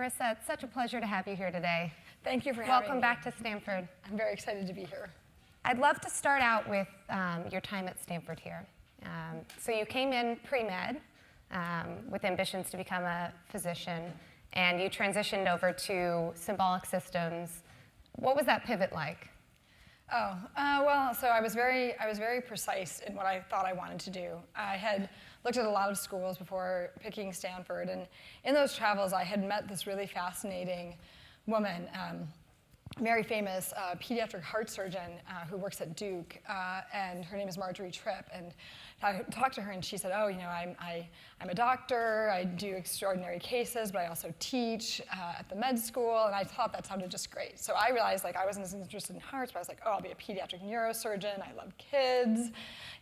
Marissa, it's such a pleasure to have you here today. Thank you for having me. Welcome back to Stanford. I'm very excited to be here. I'd love to start out with your time at Stanford here. So you came in pre-med with ambitions to become a physician, and you transitioned over to symbolic systems. What was that pivot like? So I was very precise in what I thought I wanted to do. I had looked at a lot of schools before picking Stanford, and in those travels, I had met this really fascinating woman, very famous pediatric heart surgeon who works at Duke, and her name is Marjorie Tripp. And I talked to her, and she said, "Oh, you know, I'm a doctor. I do extraordinary cases, but I also teach at the med school." And I thought that sounded just great. So I realized, like, I wasn't as interested in hearts, but I was like, "Oh, I'll be a pediatric neurosurgeon. I love kids.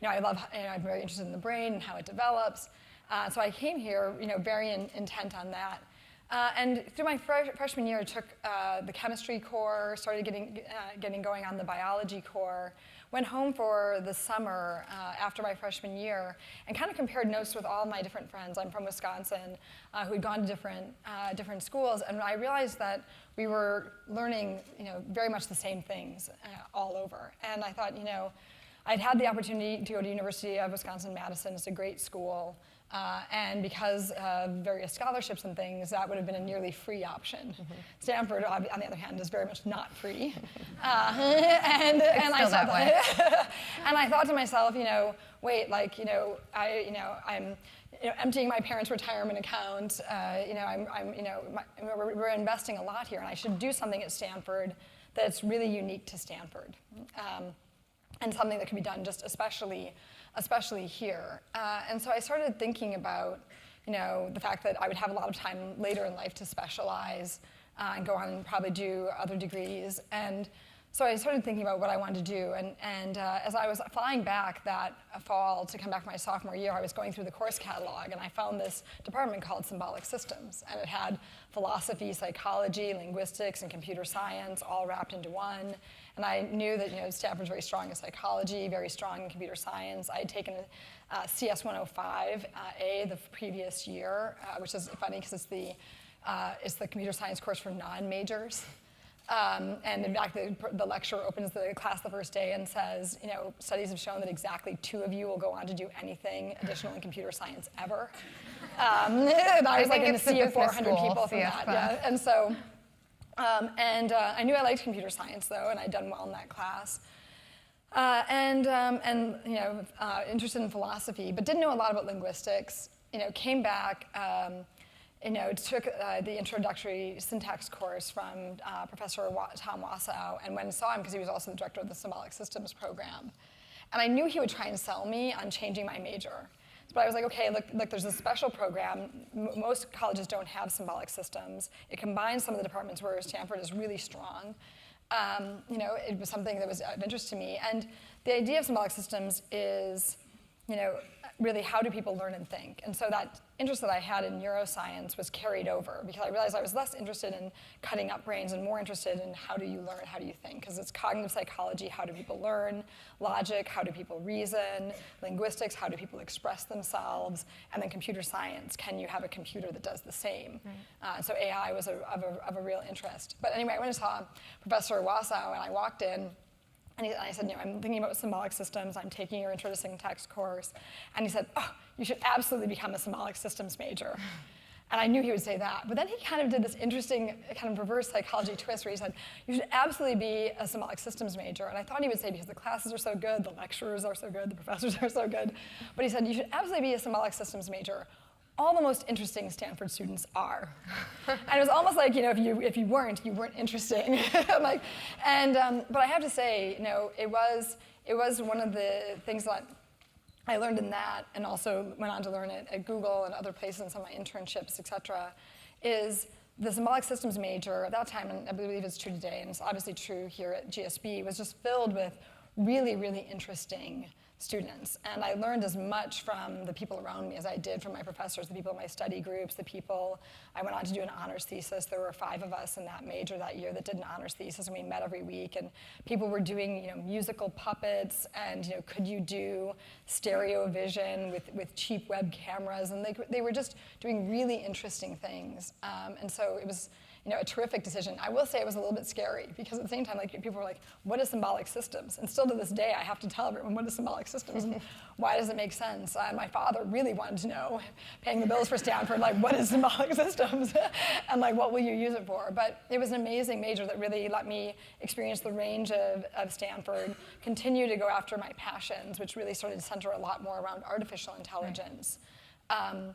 You know, I'm very interested in the brain and how it develops." So I came here, you know, very intent on that. And through my freshman year, I took the chemistry core, started getting going on the biology core, went home for the summer after my freshman year, and kind of compared notes with all my different friends. I'm from Wisconsin, who had gone to different schools, and I realized that we were learning, you know, very much the same things all over. And I thought, you know, I'd had the opportunity to go to University of Wisconsin-Madison. It's a great school. And because of various scholarships and things, that would have been a nearly free option. Mm-hmm. Stanford, on the other hand, is very much not free. And I thought to myself, you know, wait, like, you know, I'm emptying my parents' retirement account. We're investing a lot here, and I should do something at Stanford that's really unique to Stanford. And something that can be done just especially here. And so I started thinking about, you know, the fact that I would have a lot of time later in life to specialize and go on and probably do other degrees. And so I started thinking about what I wanted to do. And as I was flying back that fall to come back for my sophomore year, I was going through the course catalog, and I found this department called Symbolic Systems. And it had philosophy, psychology, linguistics, and computer science all wrapped into one. And I knew that, you know, Stanford's very strong in psychology, very strong in computer science. I had taken CS 105A the previous year, which is funny because it's the computer science course for non-majors. And in fact, the lecturer opens the class the first day and says, you know, studies have shown that exactly 2 of you will go on to do anything additional in computer science ever. And I was like in a sea of 400 people from that. Yeah. And so, I knew I liked computer science though, and I'd done well in that class. Interested in philosophy, but didn't know a lot about linguistics. You know, came back. Took the introductory syntax course from Professor Tom Wassow, and went and saw him because he was also the director of the Symbolic Systems program. And I knew he would try and sell me on changing my major. But I was like, okay, look, there's a special program. Most colleges don't have symbolic systems. It combines some of the departments where Stanford is really strong. It was something that was of interest to me. And the idea of symbolic systems is, you know, really how do people learn and think? And so that interest that I had in neuroscience was carried over because I realized I was less interested in cutting up brains and more interested in how do you learn, how do you think? Because it's cognitive psychology, how do people learn? Logic, how do people reason? Linguistics, how do people express themselves? And then computer science, can you have a computer that does the same? Right. So AI was of a real interest. But anyway, I went and saw Professor Wassow, and I walked in, and I said, you know, I'm thinking about symbolic systems. I'm taking your intro to syntax course. And he said, oh, you should absolutely become a symbolic systems major. And I knew he would say that. But then he kind of did this interesting kind of reverse psychology twist where he said, you should absolutely be a symbolic systems major. And I thought he would say because the classes are so good, the lecturers are so good, the professors are so good. But he said, you should absolutely be a symbolic systems major. All the most interesting Stanford students are. And it was almost like, you know, if you weren't interesting. But I have to say, you know, it was one of the things that I learned in that, and also went on to learn it at Google and other places and some of my internships, et cetera, is the symbolic systems major at that time, and I believe it's true today, and it's obviously true here at GSB, was just filled with really, really interesting students. And I learned as much from the people around me as I did from my professors, the people in my study groups, the people. I went on to do an honors thesis. There were 5 of us in that major that year that did an honors thesis, and we met every week. And people were doing, musical puppets, and could you do stereo vision with cheap web cameras? And they were just doing really interesting things. And so it was a terrific decision. I will say it was a little bit scary because at the same time, people were like, what is symbolic systems? And still to this day, I have to tell everyone, what is symbolic systems and why does it make sense? My father really wanted to know, paying the bills for Stanford, what is symbolic systems? And what will you use it for? But it was an amazing major that really let me experience the range of Stanford, continue to go after my passions, which really started to center a lot more around artificial intelligence. And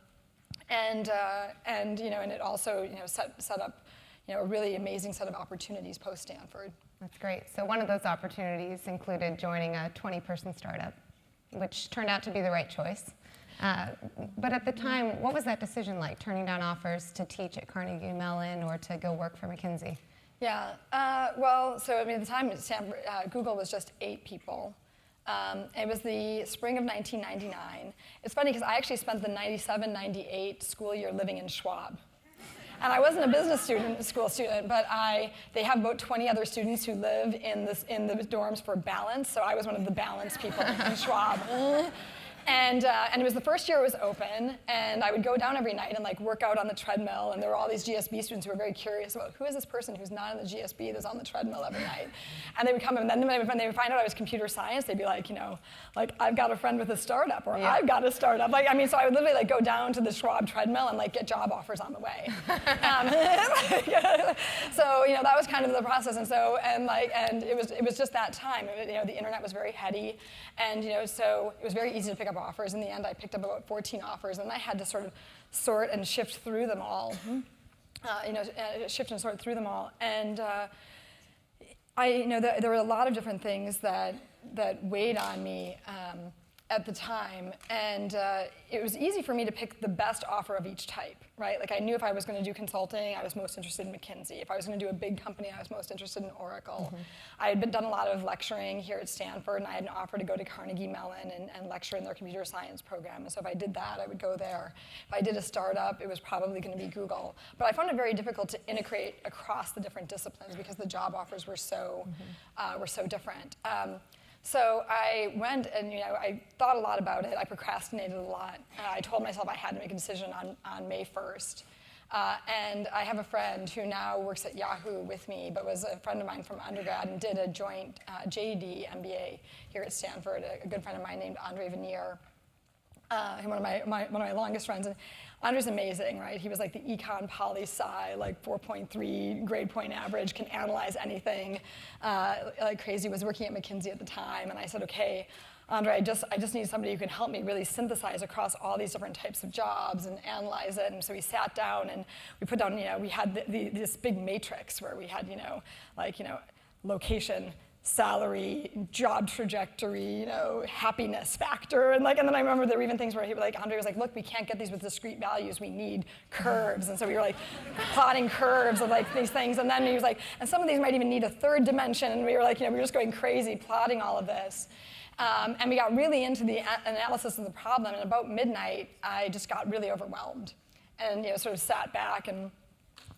it also set up a really amazing set of opportunities post-Stanford. That's great. So one of those opportunities included joining a 20-person startup, which turned out to be the right choice. But at the time, what was that decision like, turning down offers to teach at Carnegie Mellon or to go work for McKinsey? Yeah, at the time at Stanford, Google was just 8 people. It was the spring of 1999. It's funny because I actually spent the 97-98 school year living in Schwab. And I wasn't a business school student, but they have about 20 other students who live in the dorms for balance, so I was one of the balance people in Schwab. And it was the first year it was open, and I would go down every night and work out on the treadmill, and there were all these GSB students who were very curious about who is this person who's not in the GSB that's on the treadmill every night. And they would come, and then when they would find out I was computer science, they'd be like, I've got a friend with a startup, or I've got a startup. So I would literally go down to the Schwab treadmill and get job offers on the way. So that was kind of the process, and it was just that time. The internet was very heady, and so it was very easy to pick up offers. In the end, I picked up about 14 offers, and I had to sort of sort and shift through them all. Shift and sort through them all, and there were a lot of different things that weighed on me at the time, and it was easy for me to pick the best offer of each type, right? I knew if I was going to do consulting, I was most interested in McKinsey. If I was going to do a big company, I was most interested in Oracle. Mm-hmm. I had done a lot of lecturing here at Stanford, and I had an offer to go to Carnegie Mellon and lecture in their computer science program. And so if I did that, I would go there. If I did a startup, it was probably going to be Google. But I found it very difficult to integrate across the different disciplines because the job offers were so different. So I went and I thought a lot about it. I procrastinated a lot. I told myself I had to make a decision on May 1st. And I have a friend who now works at Yahoo with me, but was a friend of mine from undergrad and did a joint JD MBA here at Stanford. A good friend of mine named Andre Veneer, one of my longest friends. And Andre's amazing, right? He was the econ poli-sci, 4.3 grade point average, can analyze anything crazy, was working at McKinsey at the time. And I said, okay, Andre, I just need somebody who can help me really synthesize across all these different types of jobs and analyze it. And so we sat down and we put down, we had this big matrix where we had, location, salary, job trajectory, happiness factor, and then I remember there were even things where Andre was like, look, we can't get these with discrete values, we need curves, and so we were plotting curves of these things, and then he was like, and some of these might even need a third dimension, and we were we were just going crazy plotting all of this. And we got really into the analysis of the problem, and about midnight, I just got really overwhelmed, and sort of sat back and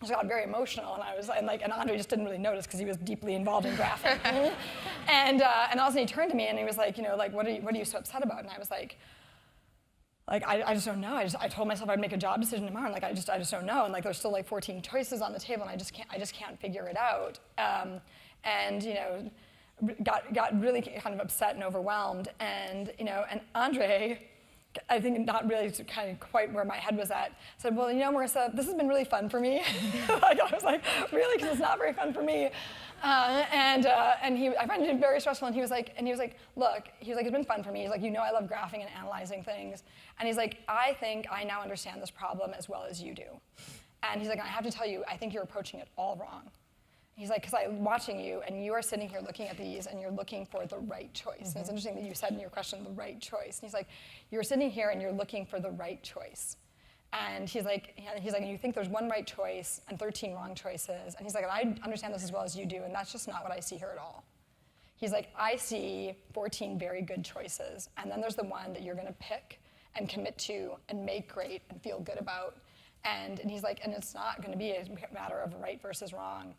I just got very emotional, and I was and Andre just didn't really notice because he was deeply involved in graphing. And all of a sudden he turned to me and he was like, what are you so upset about? And I was like, I just don't know. I told myself I'd make a job decision tomorrow, and I just don't know. And there's still 14 choices on the table, and I just can't figure it out. Got really kind of upset and overwhelmed, and Andre, I think not really kind of quite where my head was at, said, well, Marissa, this has been really fun for me. I was like, really? Because it's not very fun for me. I found it very stressful, and he was like, look, it's been fun for me. He's like, I love graphing and analyzing things. And he's like, I think I now understand this problem as well as you do. And he's like, I have to tell you, I think you're approaching it all wrong. He's like, because I'm watching you, and you are sitting here looking at these, and you're looking for the right choice. Mm-hmm. And it's interesting that you said in your question, the right choice. And he's like, you're sitting here, and you're looking for the right choice. And he's like, and you think there's one right choice and 13 wrong choices. And he's like, I understand this as well as you do, and that's just not what I see here at all. He's like, I see 14 very good choices, and then there's the one that you're gonna pick and commit to and make great and feel good about. And he's like, and it's not gonna be a matter of right versus wrong.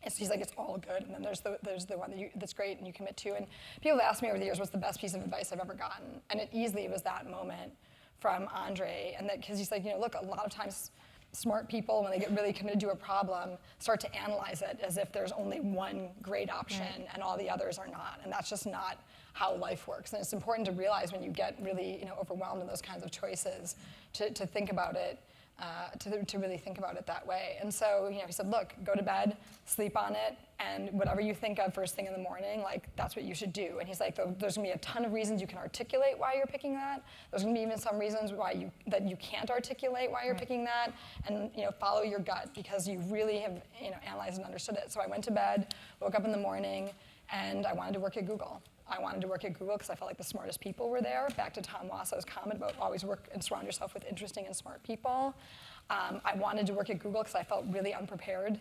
He's like, it's all good, and then there's the one that's great and you commit to. And people have asked me over the years, what's the best piece of advice I've ever gotten? And it easily was that moment from Andre, and that, because he's like, look, a lot of times smart people, when they get really committed to a problem, start to analyze it as if there's only one great option and all the others are not. And that's just not how life works. And it's important to realize when you get really overwhelmed in those kinds of choices to think about it, to really think about it that way. And so he said, look, go to bed, sleep on it, and whatever you think of first thing in the morning, like that's what you should do. And he's like, there's gonna be a ton of reasons you can articulate why you're picking that. There's gonna be even some reasons that you can't articulate why you're picking that, and follow your gut because you really have analyzed and understood it. So I went to bed, woke up in the morning, and I wanted to work at Google. I wanted to work at Google because I felt like the smartest people were there. Back to Tom Wasso's comment about always work and surround yourself with interesting and smart people. I wanted to work at Google because I felt really unprepared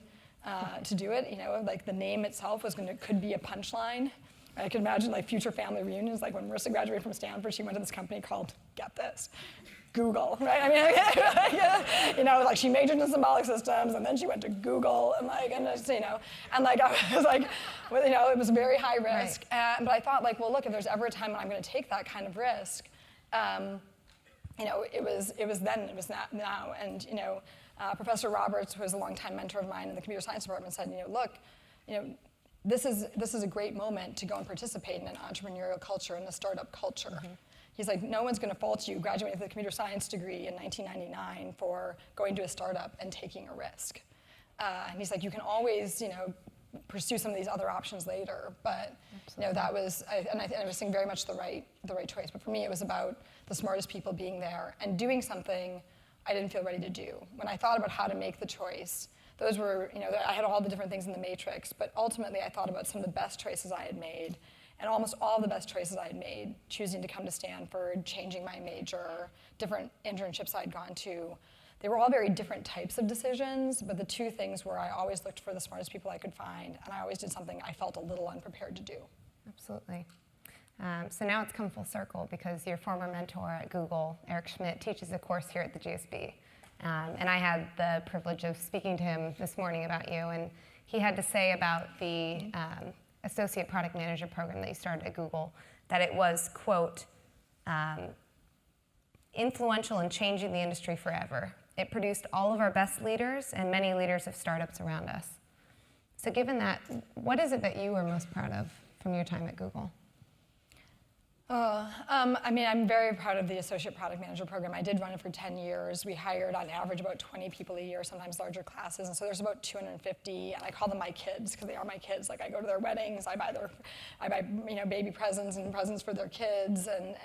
to do it. Like the name itself could be a punchline. I could imagine like future family reunions, like when Marissa graduated from Stanford, she went to this company called, get this, Google, right? I mean, like she majored in symbolic systems, and then she went to Google, and I was like, it was very high risk. Right. But I thought, well, look, if there's ever a time when I'm going to take that kind of risk, it was then, it was now. And Professor Roberts, who was a longtime mentor of mine in the computer science department, said, look, this is a great moment to go and participate in an entrepreneurial culture and a startup culture. Mm-hmm. He's like, no one's going to fault you graduating with a computer science degree in 1999 for going to a startup and taking a risk. And he's like, you can always, pursue some of these other options later. But that was, and I was saying very much the right choice. But for me, it was about the smartest people being there and doing something I didn't feel ready to do. When I thought about how to make the choice, those were, I had all the different things in the matrix. But ultimately, I thought about some of the best choices I had made. And almost all the best choices I had made, choosing to come to Stanford, changing my major, different internships I'd gone to, they were all very different types of decisions, but the two things were I always looked for the smartest people I could find, and I always did something I felt a little unprepared to do. Absolutely. So now it's come full circle because your former mentor at Google, Eric Schmidt, teaches a course here at the GSB. And I had the privilege of speaking to him this morning about you, and he had to say about the Associate Product Manager program that you started at Google, that it was, quote, influential in changing the industry forever. It produced all of our best leaders and many leaders of startups around us. So given that, what is it that you are most proud of from your time at Google? I'm very proud of the Associate Product Manager program. I did run it for 10 years. We hired on average about 20 people a year, sometimes larger classes, and so there's about 250, and I call them my kids because they are my kids. Like I go to their weddings, I buy baby presents and presents for their kids, and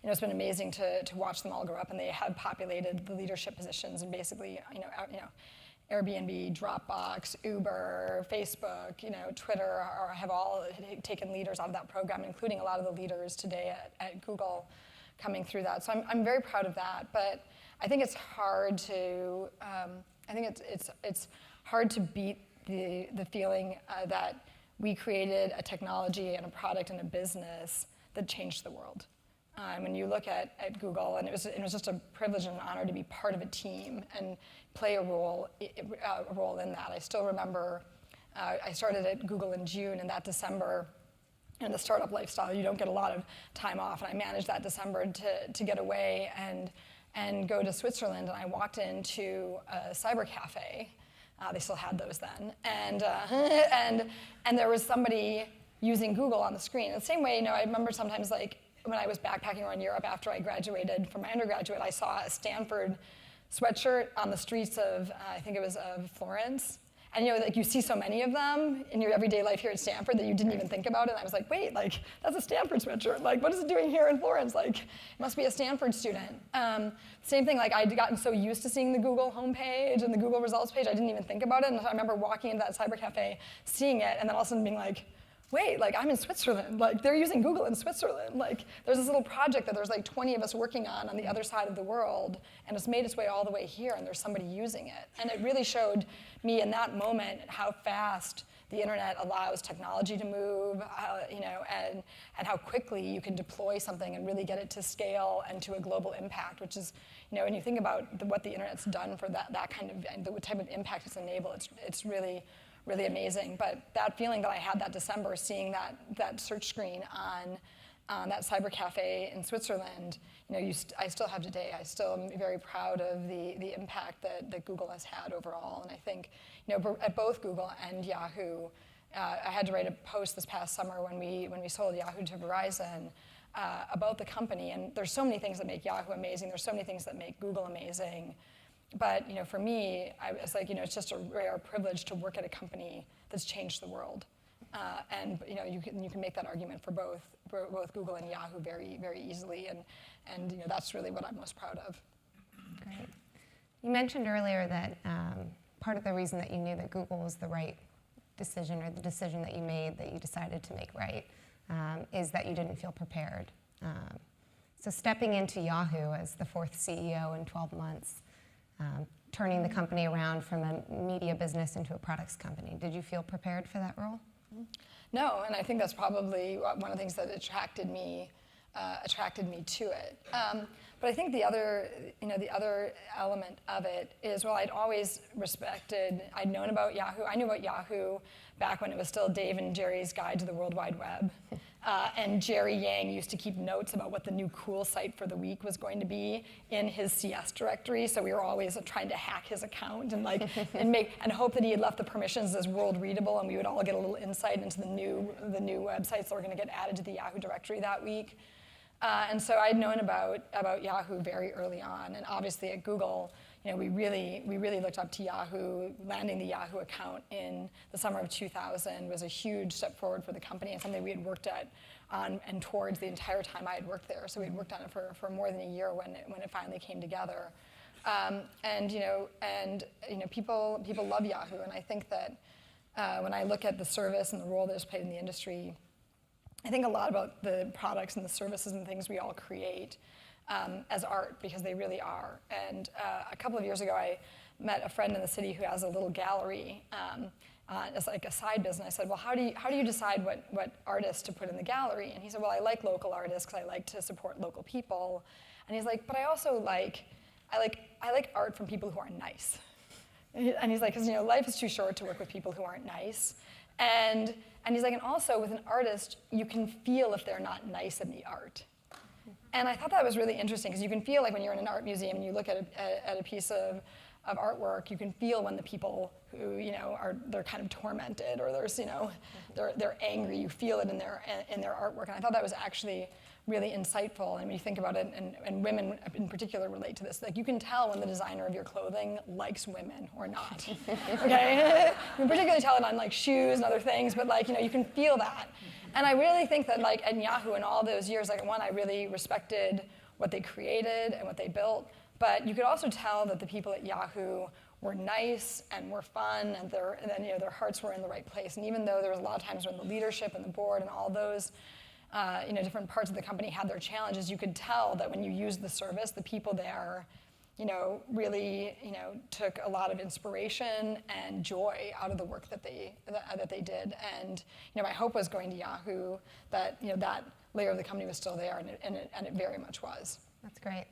it's been amazing to watch them all grow up, and they have populated the leadership positions and basically Airbnb, Dropbox, Uber, Facebook, Twitter have all taken leaders out of that program, including a lot of the leaders today at Google coming through that. So I'm very proud of that. But I think it's hard to it's hard to beat the feeling that we created a technology and a product and a business that changed the world. When you look at Google, and it was just a privilege and an honor to be part of a team and play a role in that. I still remember I started at Google in June, and that December, in the startup lifestyle, you don't get a lot of time off, and I managed that December to get away and go to Switzerland, and I walked into a cyber cafe. They still had those then, and there was somebody using Google on the screen. In the same way, I remember sometimes when I was backpacking around Europe after I graduated from my undergraduate, I saw a Stanford sweatshirt on the streets of, I think it was of Florence. And you see so many of them in your everyday life here at Stanford that you didn't even think about it. And I was like, wait, that's a Stanford sweatshirt. What is it doing here in Florence? It must be a Stanford student. Same thing, I'd gotten so used to seeing the Google homepage and the Google results page, I didn't even think about it. And I remember walking into that cyber cafe, seeing it, and then all of a sudden being like, wait, like I'm in Switzerland, like they're using Google in Switzerland. Like there's this little project that there's like 20 of us working on the other side of the world, and it's made its way all the way here, and there's somebody using it. And it really showed me in that moment how fast the internet allows technology to move, and how quickly you can deploy something and really get it to scale and to a global impact, which is, when you think about what the internet's done for that kind of, and the type of impact it's enabled, it's really, really amazing. But that feeling that I had that December, seeing that search screen on that cyber cafe in Switzerland, I still have today. I still am very proud of the impact that Google has had overall. And I think, at both Google and Yahoo, I had to write a post this past summer when we sold Yahoo to Verizon about the company. And there's so many things that make Yahoo amazing. There's so many things that make Google amazing. But for me, I was like, it's just a rare privilege to work at a company that's changed the world. And you can make that argument for both Google and Yahoo very, very easily, and that's really what I'm most proud of. Great. You mentioned earlier that part of the reason that you knew that Google was the right decision, or the decision that you made that you decided to make right, is that you didn't feel prepared. So stepping into Yahoo as the fourth CEO in 12 months, turning the company around from a media business into a products company, did you feel prepared for that role? No, and I think that's probably one of the things that attracted me to it. But I think the other element of it is, well, I'd always respected, I'd known about Yahoo. I knew about Yahoo back when it was still Dave and Jerry's Guide to the World Wide Web. And Jerry Yang used to keep notes about what the new cool site for the week was going to be in his CS directory. So we were always trying to hack his account and and hope that he had left the permissions as world readable, and we would all get a little insight into the new websites that were going to get added to the Yahoo directory that week. And so I'd known about Yahoo very early on, and obviously at Google, we really looked up to Yahoo. Landing the Yahoo account in the summer of 2000 was a huge step forward for the company, and something we had worked on and towards the entire time I had worked there. So we'd worked on it for more than a year when it finally came together. People love Yahoo, and I think that when I look at the service and the role that it's played in the industry, I think a lot about the products and the services and things we all create as art, because they really are. And a couple of years ago, I met a friend in the city who has a little gallery as like a side business. I said, well, how do you decide what artists to put in the gallery? And he said, well, I like local artists because I like to support local people. And he's like, but I also I like art from people who are nice. And he's like, because life is too short to work with people who aren't nice. And he's like, and also with an artist, you can feel if they're not nice in the art. And I thought that was really interesting, because you can feel like when you're in an art museum and you look at a piece of artwork, you can feel when the people who they're kind of tormented, or there's they're angry. You feel it in their artwork, and I thought that was actually really insightful. And when you think about it, and women in particular relate to this, like you can tell when the designer of your clothing likes women or not. Okay, you can particularly tell it on like shoes and other things, but you can feel that. And I really think that at Yahoo in all those years, I really respected what they created and what they built, but you could also tell that the people at Yahoo were nice and were fun, and their hearts were in the right place. And even though there was a lot of times when the leadership and the board and all those different parts of the company had their challenges, you could tell that when you used the service, the people there really took a lot of inspiration and joy out of the work that they did. And my hope was going to Yahoo that that layer of the company was still there, and it very much was. That's great.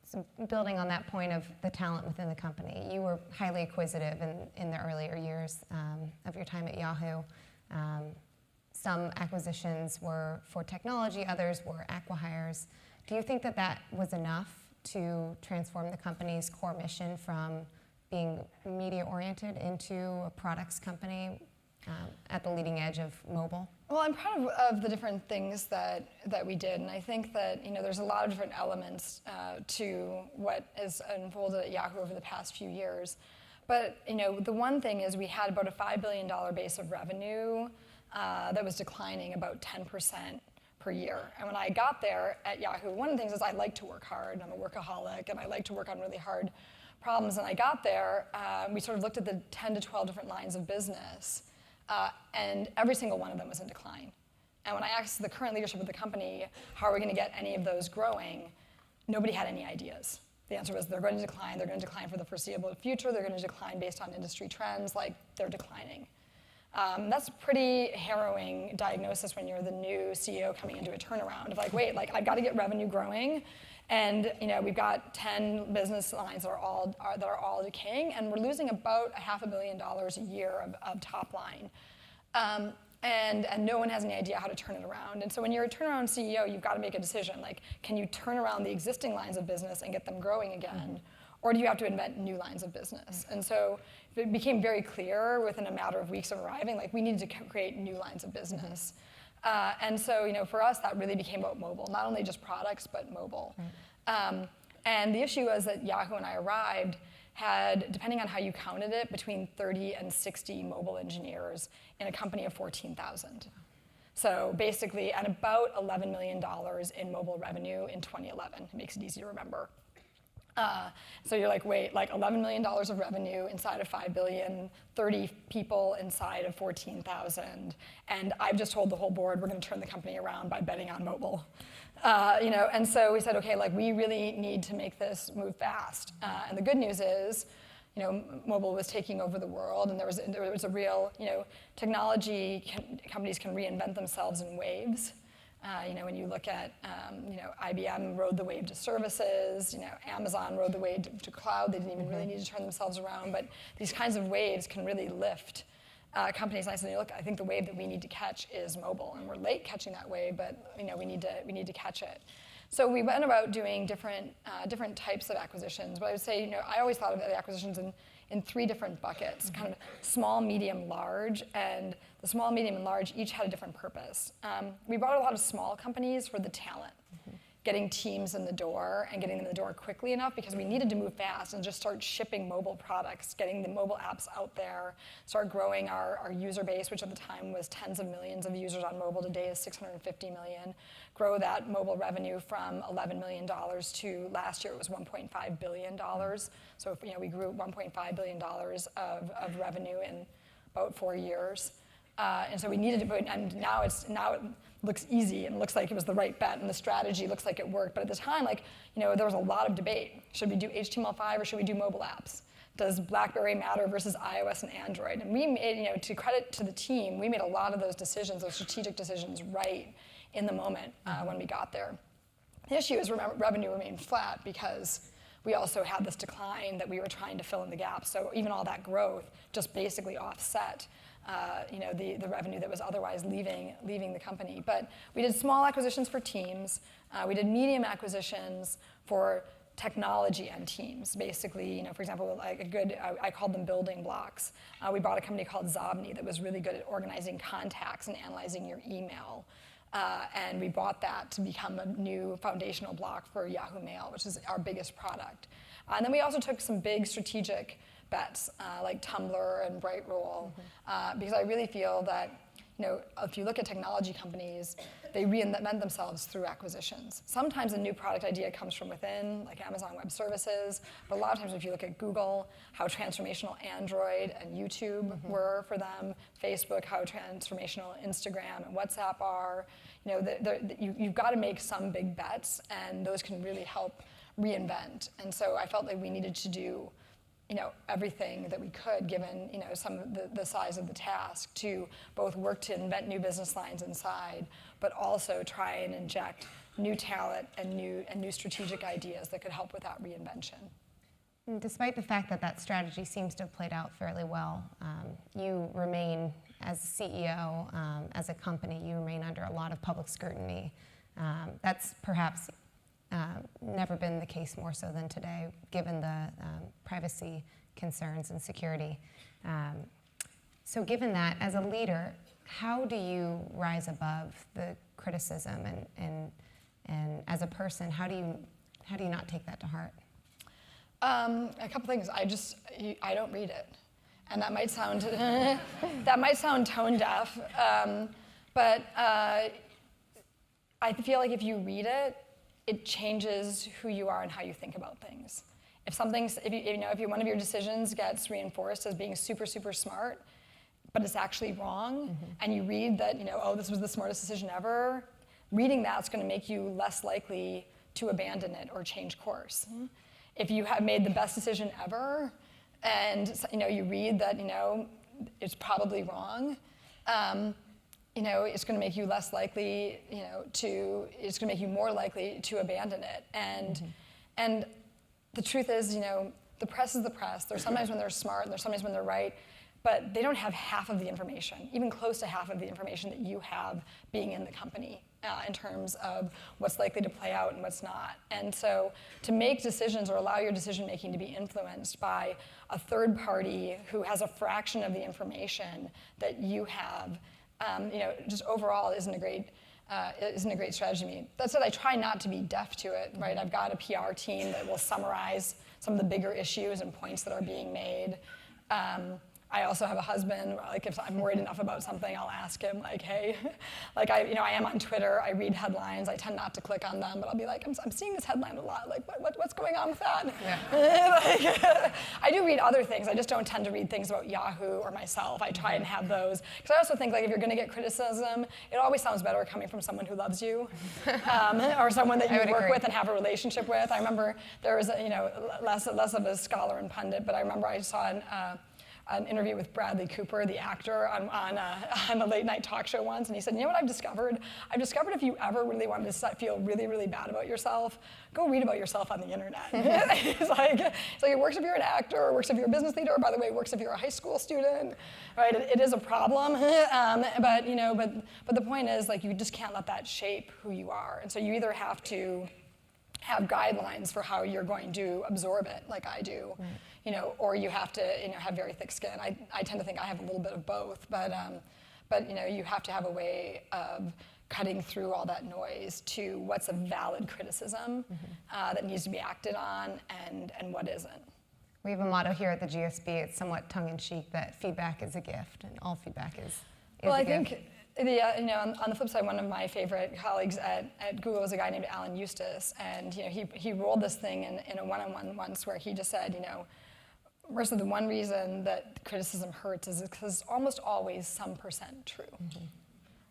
So building on that point of the talent within the company, you were highly acquisitive in the earlier years of your time at Yahoo. Some acquisitions were for technology, others were acqui-hires. Do you think that was enough to transform the company's core mission from being media-oriented into a products company at the leading edge of mobile? Well, I'm proud of the different things that we did, and I think that there's a lot of different elements to what has unfolded at Yahoo over the past few years. But the one thing is we had about a $5 billion base of revenue that was declining about 10% per year. And when I got there at Yahoo, one of the things is I like to work hard. I'm a workaholic, and I like to work on really hard problems. And I got there, we sort of looked at the 10 to 12 different lines of business. and every single one of them was in decline. And when I asked the current leadership of the company, how are we going to get any of those growing, nobody had any ideas. The answer was they're going to decline. They're going to decline for the foreseeable future. They're going to decline based on industry trends, like they're declining. That's a pretty harrowing diagnosis when you're the new CEO coming into a turnaround of like, wait, like I've got to get revenue growing, and we've got 10 business lines that are all decaying, and we're losing about $500 million a year of top line. And no one has any idea how to turn it around. And so when you're a turnaround CEO, you've got to make a decision. Like, can you turn around the existing lines of business and get them growing again? Or do you have to invent new lines of business? And so it became very clear within a matter of weeks of arriving, like we needed to create new lines of business. And so for us, that really became about mobile, not only just products, but mobile. And the issue was that Yahoo, when I arrived, had, depending on how you counted it, between 30 and 60 mobile engineers in a company of 14,000. So basically, and about $11 million in mobile revenue in 2011. It makes it easy to remember. So you're like, wait, like $11 million of revenue inside of $5 billion, 30 people inside of 14,000, and I've just told the whole board we're going to turn the company around by betting on mobile. And so we said, okay, like we really need to make this move fast. And the good news is, mobile was taking over the world, and there was a real, technology companies can reinvent themselves in waves. When you look at, IBM rode the wave to services, Amazon rode the wave to cloud. They didn't even really need to turn themselves around, but these kinds of waves can really lift companies. And I said, look, I think the wave that we need to catch is mobile, and we're late catching that wave, but we need to catch it. So we went about doing different types of acquisitions. But I would say, I always thought of the acquisitions in three different buckets, kind of small, medium, large, and the small, medium, and large each had a different purpose. We bought a lot of small companies for the talent, getting teams in the door and getting them in the door quickly enough because we needed to move fast and just start shipping mobile products, getting the mobile apps out there, start growing our user base, which at the time was tens of millions of users on mobile. Today is 650 million. Grow that mobile revenue from $11 million to last year it was $1.5 billion. So we grew $1.5 billion of revenue in about 4 years. And so we needed to, and now it looks easy and looks like it was the right bet, and the strategy looks like it worked. But at the time, there was a lot of debate. Should we do HTML5 or should we do mobile apps? Does BlackBerry matter versus iOS and Android? And we made, to credit to the team, we made a lot of those decisions, those strategic decisions, right in the moment when we got there. The issue is revenue remained flat because we also had this decline that we were trying to fill in the gaps. So even all that growth just basically offset the revenue that was otherwise leaving the company. But we did small acquisitions for teams. We did medium acquisitions for technology and teams. Basically, for example, I called them building blocks. We bought a company called Zobni that was really good at organizing contacts and analyzing your email. And we bought that to become a new foundational block for Yahoo Mail, which is our biggest product. And then we also took some big strategic bets like Tumblr and Brightroll, because I really feel that if you look at technology companies, they reinvent themselves through acquisitions. Sometimes a new product idea comes from within, like Amazon Web Services, but a lot of times if you look at Google, how transformational Android and YouTube were for them, Facebook, how transformational Instagram and WhatsApp are, you've got to make some big bets, and those can really help reinvent. And so I felt like we needed to do everything that we could, given some of the size of the task, to both work to invent new business lines inside, but also try and inject new talent and new strategic ideas that could help with that reinvention. And despite the fact that strategy seems to have played out fairly well, you remain, as CEO, as a company, you remain under a lot of public scrutiny. That's perhaps never been the case more so than today, given the privacy concerns and security. So given that, as a leader, how do you rise above the criticism, and as a person, how do you not take that to heart? A couple things. I don't read it, and that might sound tone deaf, but I feel like if you read it, it changes who you are and how you think about things. If one of your decisions gets reinforced as being super, super smart, but it's actually wrong, and you read that, oh, this was the smartest decision ever, reading that's going to make you less likely to abandon it or change course. If you have made the best decision ever, and you read that it's probably wrong, it's going to make you less likely, it's going to make you more likely to abandon it. And the truth is, the press is the press. There's sometimes when they're smart, and there's sometimes when they're right, but they don't have half of the information, even close to half of the information that you have being in the company in terms of what's likely to play out and what's not. And so to make decisions or allow your decision making to be influenced by a third party who has a fraction of the information that you have, just overall isn't a great strategy to me. That said, I try not to be deaf to it, right? I've got a PR team that will summarize some of the bigger issues and points that are being made. I also have a husband, like if I'm worried enough about something, I'll ask him, like, hey, like I am on Twitter, I read headlines, I tend not to click on them, but I'll be like, I'm seeing this headline a lot, like what's going on with that? Yeah. I do read other things, I just don't tend to read things about Yahoo or myself. I try and have those, because I also think like if you're gonna get criticism, it always sounds better coming from someone who loves you, or someone that you work with and have a relationship with. I remember there was, less of a scholar and pundit, but I remember I saw an interview with Bradley Cooper, the actor, on a late night talk show once, and he said, you know what I've discovered? I've discovered if you ever really wanted to feel really, really bad about yourself, go read about yourself on the internet. It's like it works if you're an actor, or it works if you're a business leader, or by the way, it works if you're a high school student, right? It is a problem, but the point is, like, you just can't let that shape who you are, and so you either have to have guidelines for how you're going to absorb it, like I do, or you have to, have very thick skin. I tend to think I have a little bit of both, but you have to have a way of cutting through all that noise to what's a valid criticism that needs to be acted on and what isn't. We have a motto here at the GSB, it's somewhat tongue-in-cheek, that feedback is a gift, and all feedback is well, a I gift. think on the flip side, one of my favorite colleagues at Google is a guy named Alan Eustace, and he rolled this thing in a one-on-one once where he just said, Marissa, the one reason that criticism hurts is because it's almost always some percent true.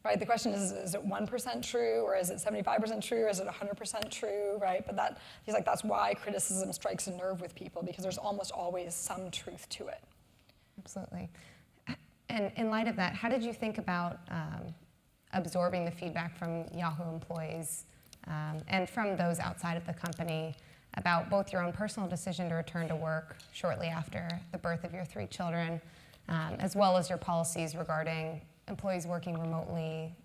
Right? The question is it 1% true, or is it 75% true, or is it 100% true, right? But he's like, that's why criticism strikes a nerve with people, because there's almost always some truth to it. Absolutely. And in light of that, how did you think about absorbing the feedback from Yahoo employees and from those outside of the company about both your own personal decision to return to work shortly after the birth of your 3 children, as well as your policies regarding employees working remotely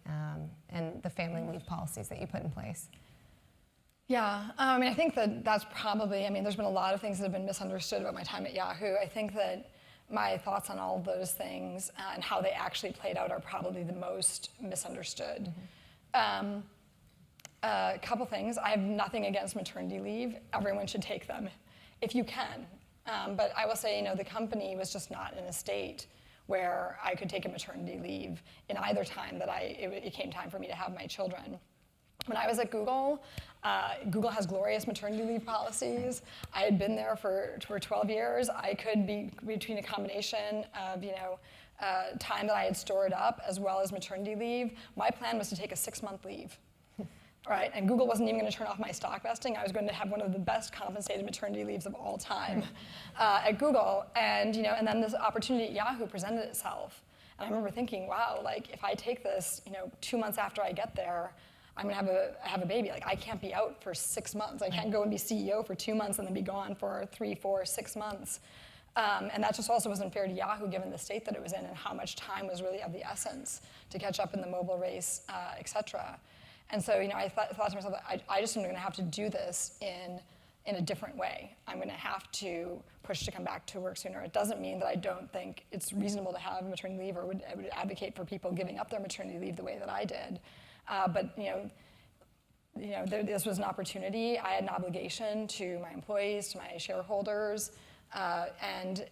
and the family leave policies that you put in place? Yeah, I think that's probably, there's been a lot of things that have been misunderstood about my time at Yahoo. I think that my thoughts on all of those things and how they actually played out are probably the most misunderstood. A couple things. I have nothing against maternity leave. Everyone should take them if you can. But I will say, the company was just not in a state where I could take a maternity leave in either time that it came time for me to have my children. When I was at Google, Google has glorious maternity leave policies. I had been there for 12 years. I could be between a combination of, time that I had stored up as well as maternity leave. My plan was to take a 6-month leave. Right, and Google wasn't even going to turn off my stock vesting. I was going to have one of the best compensated maternity leaves of all time at Google, and and then this opportunity at Yahoo presented itself, and I remember thinking, wow, like if I take this, 2 months after I get there, I'm going to have a baby. Like I can't be out for 6 months. I can't go and be CEO for 2 months and then be gone for 3, 4, 6 months. And that just also wasn't fair to Yahoo given the state that it was in and how much time was really of the essence to catch up in the mobile race, et cetera. And so, I thought to myself, I just am going to have to do this in a different way. I'm going to have to push to come back to work sooner. It doesn't mean that I don't think it's reasonable to have maternity leave, or I would advocate for people giving up their maternity leave the way that I did. But this was an opportunity. I had an obligation to my employees, to my shareholders, and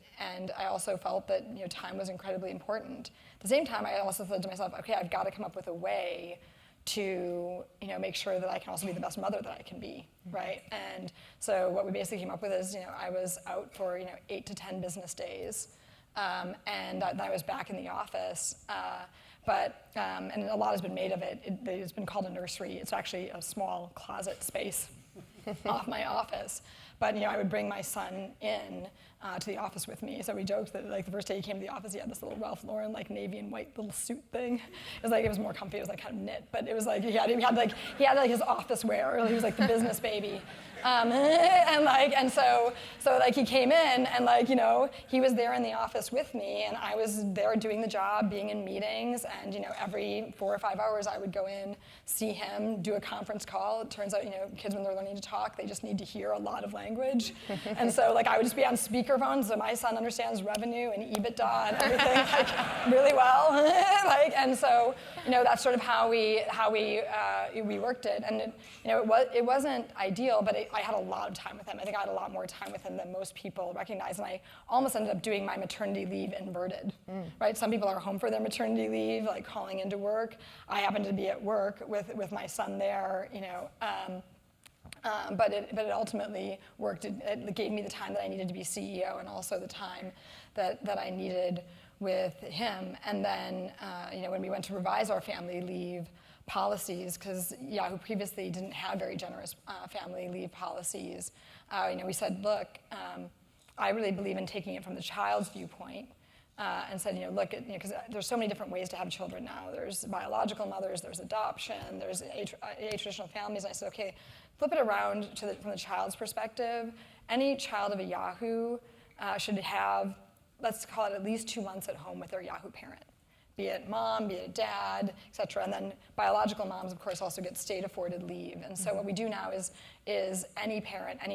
I also felt that time was incredibly important. At the same time, I also said to myself, okay, I've got to come up with a way to make sure that I can also be the best mother that I can be, right? And so what we basically came up with is I was out for 8 to 10 business days and then I was back in the office. And a lot has been made of it. It's been called a nursery. It's actually a small closet space off my office. But I would bring my son in to the office with me. So we joked that like the first day he came to the office, he had this little Ralph Lauren like navy and white little suit thing. It was more comfy. It was like kind of knit, but it was like he had his office wear. He was like the business baby. So he came in and he was there in the office with me, and I was there doing the job, being in meetings, and every 4 or 5 hours I would go in, see him, do a conference call. It turns out kids, when they're learning to talk, they just need to hear a lot of language, and so I would just be on speakerphone, so my son understands revenue and EBITDA and everything really well, and so that's sort of how we worked it, and it wasn't ideal, but I had a lot of time with him. I think I had a lot more time with him than most people recognize, and I almost ended up doing my maternity leave inverted, right? Some people are home for their maternity leave, like calling into work. I happened to be at work with my son there, but it ultimately worked. It gave me the time that I needed to be CEO, and also the time that I needed with him. And then, when we went to revise our family leave policies, because Yahoo previously didn't have very generous family leave policies, we said, look, I really believe in taking it from the child's viewpoint, and said, look, because there's so many different ways to have children now. There's biological mothers, there's adoption, there's traditional families. And I said, okay, flip it around from the child's perspective. Any child of a Yahoo should have, let's call it, at least 2 months at home with their Yahoo parent. Be it mom, be it dad, et cetera. And then biological moms, of course, also get state-afforded leave. And so what we do now is any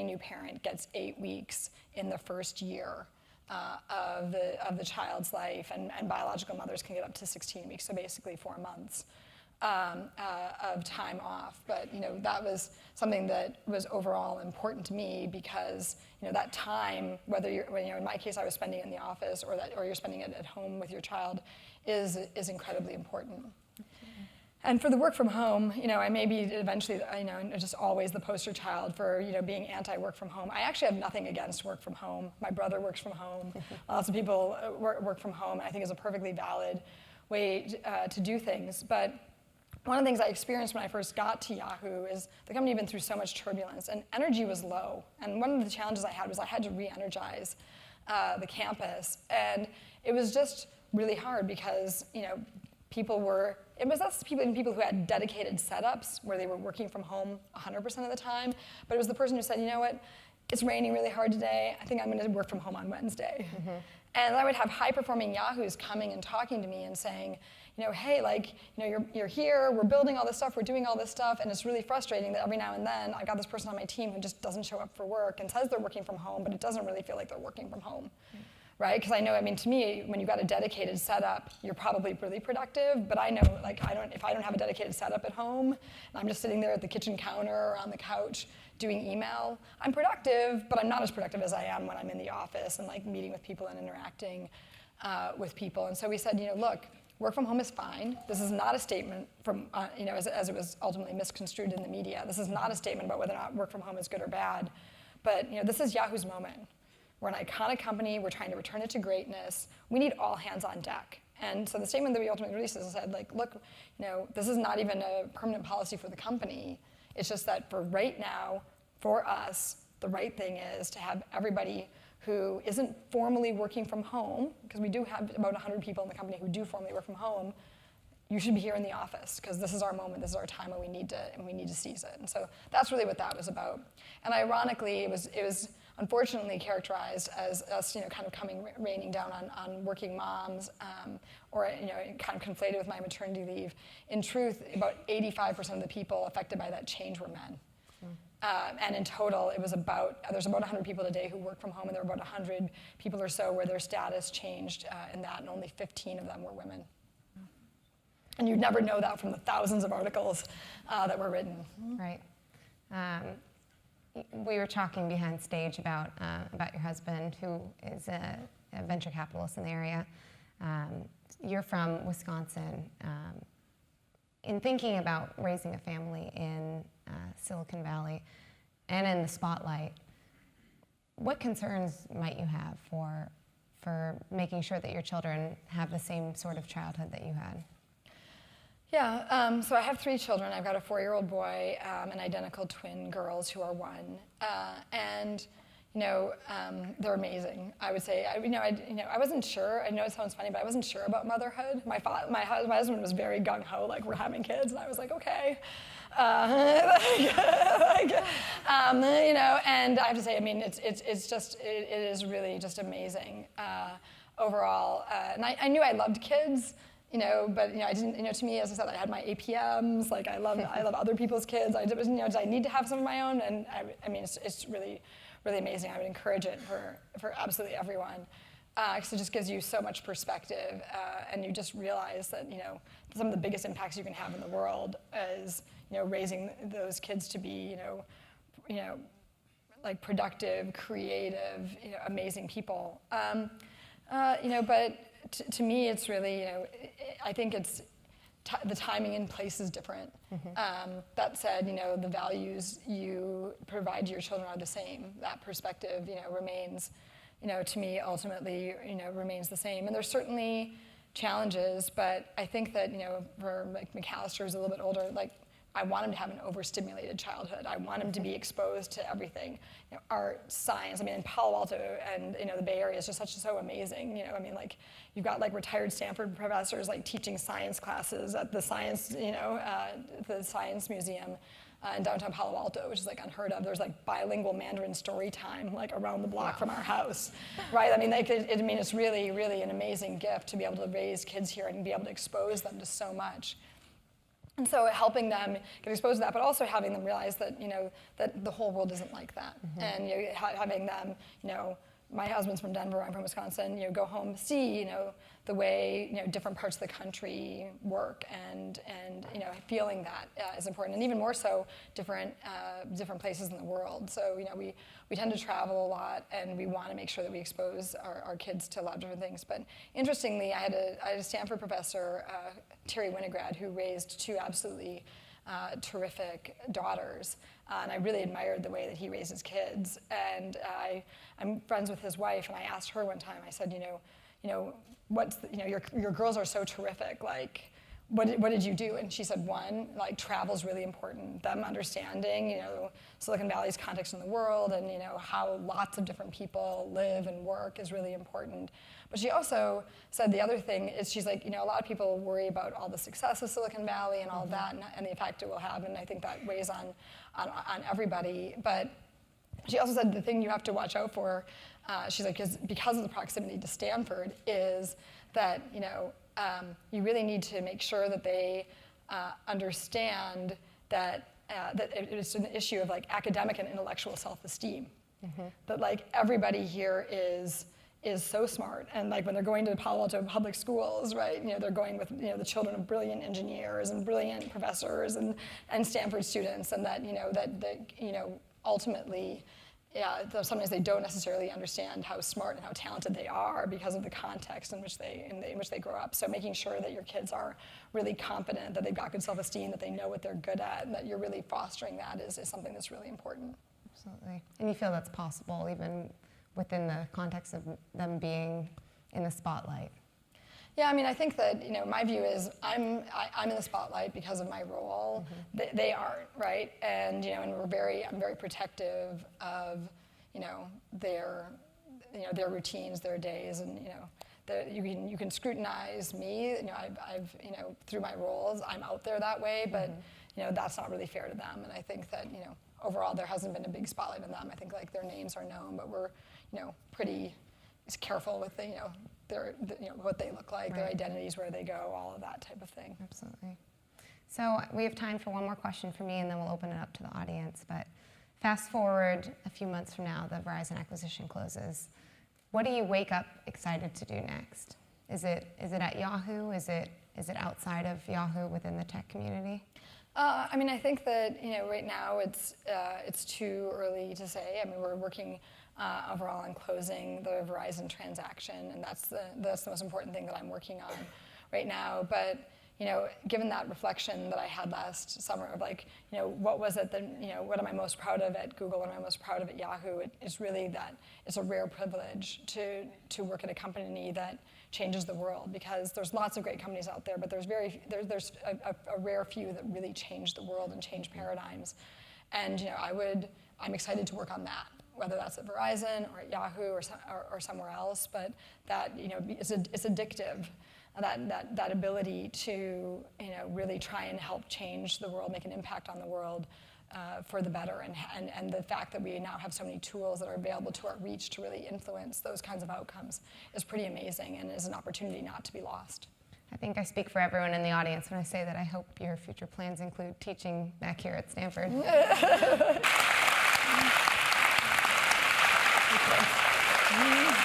new parent gets 8 weeks in the first year of the child's life, and biological mothers can get up to 16 weeks, so basically 4 months of time off. But that was something that was overall important to me, because that time, whether in my case I was spending it in the office or you're spending it at home with your child, is incredibly important. And for the work from home, I may be eventually, just always the poster child for, being anti-work from home. I actually have nothing against work from home. My brother works from home. Lots of people work from home, and I think is a perfectly valid way to do things. But one of the things I experienced when I first got to Yahoo is the company had been through so much turbulence, and energy was low. And one of the challenges I had was I had to re-energize the campus. And it was just really hard because, people who had dedicated setups where they were working from home 100% of the time, but it was the person who said, you know what, it's raining really hard today, I think I'm going to work from home on Wednesday. Mm-hmm. And I would have high-performing Yahoos coming and talking to me and saying, hey, you're here, we're building all this stuff, we're doing all this stuff, and it's really frustrating that every now and then I've got this person on my team who just doesn't show up for work and says they're working from home, but it doesn't really feel like they're working from home. Mm-hmm. Right? Because I know, to me, when you've got a dedicated setup, you're probably really productive, but I know, if I don't have a dedicated setup at home, and I'm just sitting there at the kitchen counter or on the couch doing email, I'm productive, but I'm not as productive as I am when I'm in the office and meeting with people and interacting with people. And so we said, look, work from home is fine. This is not a statement from, as it was ultimately misconstrued in the media. This is not a statement about whether or not work from home is good or bad, but this is Yahoo's moment. We're an iconic company. We're trying to return it to greatness. We need all hands on deck. And so the statement that we ultimately released is said, look, this is not even a permanent policy for the company. It's just that for right now, for us, the right thing is to have everybody who isn't formally working from home, because we do have about 100 people in the company who do formally work from home, you should be here in the office, because this is our moment, this is our time, and we need to seize it. And so that's really what that was about. And ironically, it was unfortunately characterized as us, kind of raining down on working moms, or kind of conflated with my maternity leave. In truth, about 85% of the people affected by that change were men. And in total, there's about 100 people today who work from home, and there were about 100 people or so where their status changed in that, and only 15 of them were women. And you'd never know that from the thousands of articles that were written. Right. We were talking behind stage about your husband, who is a venture capitalist in the area. You're from Wisconsin. In thinking about raising a family in Silicon Valley and in the spotlight, what concerns might you have for for making sure that your children have the same sort of childhood that you had? Yeah, so I have 3 children. I've got a 4-year-old boy and identical twin girls who are 1. And they're amazing. I would say, I wasn't sure. I know it sounds funny, but I wasn't sure about motherhood. My husband was very gung ho, like we're having kids, and I was like, okay. And I have to say, I mean, it is really just amazing overall. And I knew I loved kids. But I didn't. To me, as I said, I had my APMs. Like I love other people's kids. Did I need to have some of my own? And I mean, it's really, really amazing. I would encourage it for absolutely everyone, because it just gives you so much perspective, and you just realize that some of the biggest impacts you can have in the world is raising those kids to be like productive, creative, amazing people. But to me, it's really, I think it's the timing and place is different. That said, the values you provide to your children are the same. That perspective, remains, to me, ultimately, remains the same. And there's certainly challenges, but I think that, for like McAllister's a little bit older, like I want him to have an overstimulated childhood. I want him to be exposed to everything, art, science. I mean, in Palo Alto and the Bay Area is just so amazing. I mean, like you've got like retired Stanford professors like teaching science classes at the science, the Science Museum in downtown Palo Alto, which is like unheard of. There's like bilingual Mandarin story time like around the block from our house, right? I mean, it's really, really an amazing gift to be able to raise kids here and be able to expose them to so much. And so helping them get exposed to that, but also having them realize that, that the whole world isn't like that. And having them, my husband's from Denver, I'm from Wisconsin, go home, see, the way, different parts of the country work and feeling that is important. And even more so, different places in the world. So, we tend to travel a lot and we want to make sure that we expose our kids to a lot of different things. But interestingly, I had a Stanford professor, Terry Winograd, who raised 2 absolutely terrific daughters, and I really admired the way that he raised his kids. And I'm friends with his wife, and I asked her one time. I said, your girls are so terrific. Like, what did you do? And she said, 1, like travel's really important. Them understanding, Silicon Valley's context in the world, and how lots of different people live and work is really important. But she also said the other thing is she's like, a lot of people worry about all the success of Silicon Valley and all of that and the effect it will have, and I think that weighs on everybody. But she also said the thing you have to watch out for, she's like, because of the proximity to Stanford, is that you really need to make sure that they understand that it's an issue of like academic and intellectual self-esteem. That like everybody here is so smart, and like when they're going to Palo Alto public schools, right? They're going with the children of brilliant engineers and brilliant professors and Stanford students, and that ultimately, sometimes they don't necessarily understand how smart and how talented they are because of the context in which they grow up. So making sure that your kids are really competent, that they've got good self-esteem, that they know what they're good at, and that you're really fostering that is something that's really important. Absolutely. And you feel that's possible even within the context of them being in the spotlight? Yeah, I mean, I think that my view is I'm in the spotlight because of my role. They aren't, right? And and I'm very protective of their routines, their days, and you can scrutinize me. I've through my roles, I'm out there that way, but that's not really fair to them. And I think that overall there hasn't been a big spotlight on them. I think like their names are known, but we're pretty careful with what they look like, their identities, where they go, all of that type of thing. Absolutely. So we have time for one more question for me, and then we'll open it up to the audience. But fast forward a few months from now, the Verizon acquisition closes. What do you wake up excited to do next? Is it at Yahoo? Is it outside of Yahoo within the tech community? I mean, I think that right now it's too early to say. I mean, we're working overall on closing the Verizon transaction, and that's the most important thing that I'm working on right now. But given that reflection that I had last summer of like, what was it that, what am I most proud of at Google, what am I most proud of at Yahoo? It's really that it's a rare privilege to work at a company that changes the world, because there's lots of great companies out there, but there's a rare few that really change the world and change paradigms. And I'm excited to work on that, whether that's at Verizon or at Yahoo or somewhere else. But that it's addictive. That ability to really try and help change the world, make an impact on the world for the better, and the fact that we now have so many tools that are available to our reach to really influence those kinds of outcomes is pretty amazing, and is an opportunity not to be lost. I think I speak for everyone in the audience when I say that I hope your future plans include teaching back here at Stanford. Thank you.